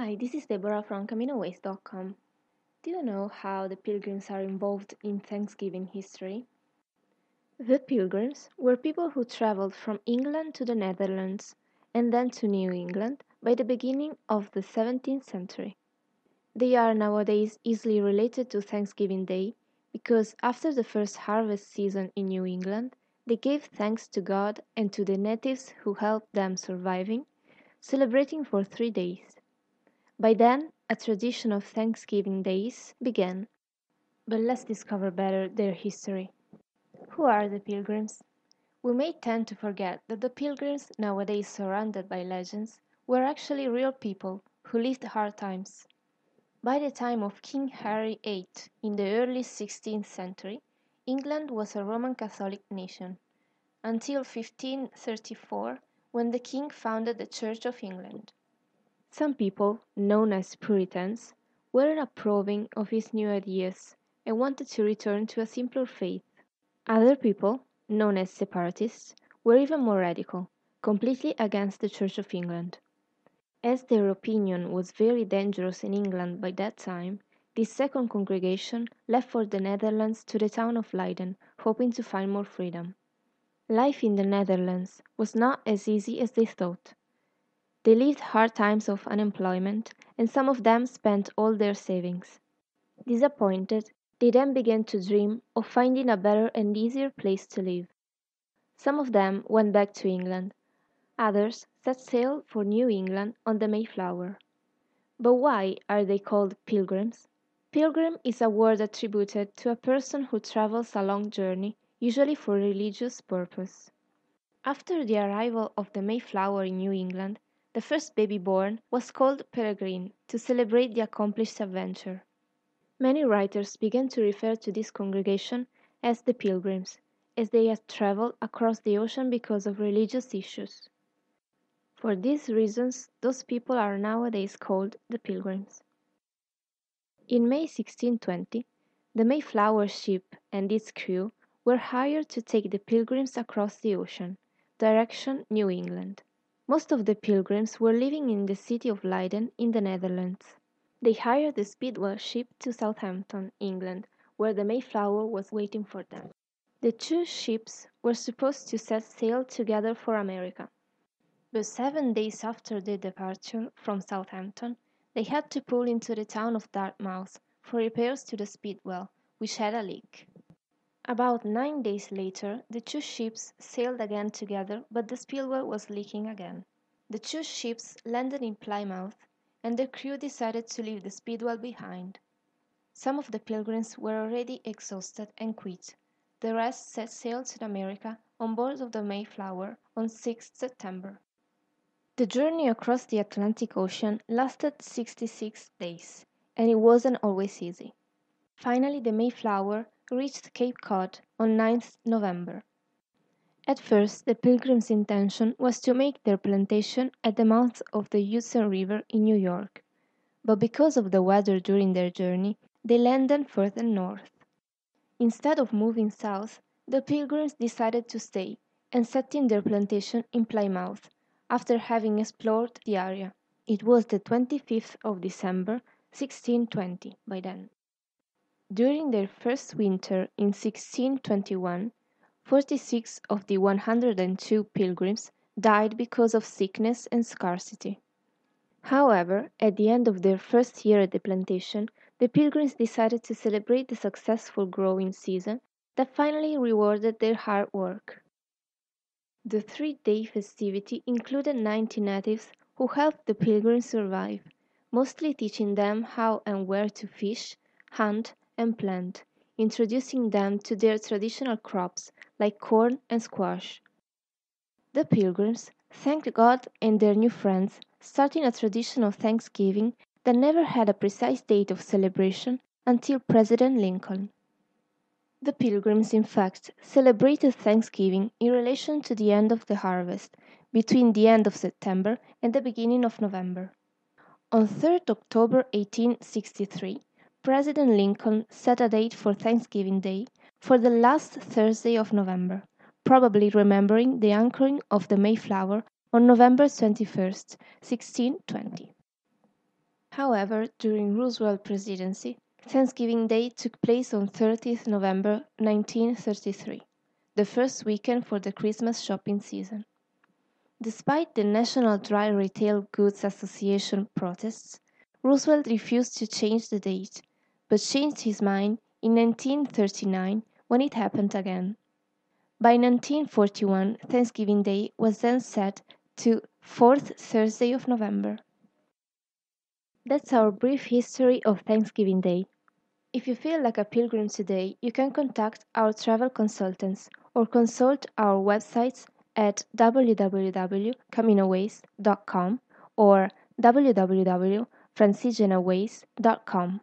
Hi, this is Deborah from CaminoWays.com. Do you know how the Pilgrims are involved in Thanksgiving history? The Pilgrims were people who traveled from England to the Netherlands and then to New England by the beginning of the 17th century. They are nowadays easily related to Thanksgiving Day because after the first harvest season in New England, they gave thanks to God and to the natives who helped them surviving, celebrating for 3 days. By then, a tradition of Thanksgiving days began. But let's discover better their history. Who are the Pilgrims? We may tend to forget that the Pilgrims, nowadays surrounded by legends, were actually real people who lived hard times. By the time of King Henry VIII in the early 16th century, England was a Roman Catholic nation, until 1534 when the king founded the Church of England. Some people, known as Puritans, were approving of his new ideas and wanted to return to a simpler faith. Other people, known as Separatists, were even more radical, completely against the Church of England. As their opinion was very dangerous in England by that time, this second congregation left for the Netherlands to the town of Leiden, hoping to find more freedom. Life in the Netherlands was not as easy as they thought. They lived hard times of unemployment, and some of them spent all their savings. Disappointed, they then began to dream of finding a better and easier place to live. Some of them went back to England. Others set sail for New England on the Mayflower. But why are they called pilgrims? Pilgrim is a word attributed to a person who travels a long journey, usually for religious purpose. After the arrival of the Mayflower in New England, the first baby born was called Peregrine to celebrate the accomplished adventure. Many writers began to refer to this congregation as the Pilgrims, as they had traveled across the ocean because of religious issues. For these reasons, those people are nowadays called the Pilgrims. In May 1620, the Mayflower ship and its crew were hired to take the Pilgrims across the ocean, direction New England. Most of the Pilgrims were living in the city of Leiden in the Netherlands. They hired the Speedwell ship to Southampton, England, where the Mayflower was waiting for them. The two ships were supposed to set sail together for America. But 7 days after their departure from Southampton, they had to pull into the town of Dartmouth for repairs to the Speedwell, which had a leak. About 9 days later, the two ships sailed again together, but the Speedwell was leaking again. The two ships landed in Plymouth, and the crew decided to leave the Speedwell behind. Some of the Pilgrims were already exhausted and quit. The rest set sail to America on board of the Mayflower on 6 September. The journey across the Atlantic Ocean lasted 66 days, and it wasn't always easy. Finally, the Mayflower reached Cape Cod on 9th November. At first, the Pilgrims' intention was to make their plantation at the mouth of the Hudson River in New York, but because of the weather during their journey, they landed further north. Instead of moving south, the Pilgrims decided to stay and set in their plantation in Plymouth, after having explored the area. It was the 25th of December, 1620, by then. During their first winter in 1621, 46 of the 102 pilgrims died because of sickness and scarcity. However, at the end of their first year at the plantation, the pilgrims decided to celebrate the successful growing season that finally rewarded their hard work. The 3-day festivity included 90 natives who helped the pilgrims survive, mostly teaching them how and where to fish, hunt, and plant, introducing them to their traditional crops like corn and squash. The Pilgrims thanked God and their new friends, starting a tradition of Thanksgiving that never had a precise date of celebration until President Lincoln. The Pilgrims, in fact, celebrated Thanksgiving in relation to the end of the harvest, between the end of September and the beginning of November. On 3rd October 1863, President Lincoln set a date for Thanksgiving Day for the last Thursday of November, probably remembering the anchoring of the Mayflower on November 21st, 1620. However, during Roosevelt's presidency, Thanksgiving Day took place on 30th November 1933, the first weekend for the Christmas shopping season. Despite the National Dry Retail Goods Association protests, Roosevelt refused to change the date, but changed his mind in 1939 when it happened again. By 1941, Thanksgiving Day was then set to 4th Thursday of November. That's our brief history of Thanksgiving Day. If you feel like a pilgrim today, you can contact our travel consultants or consult our websites at www.CaminoWays.com or www.francigenaways.com.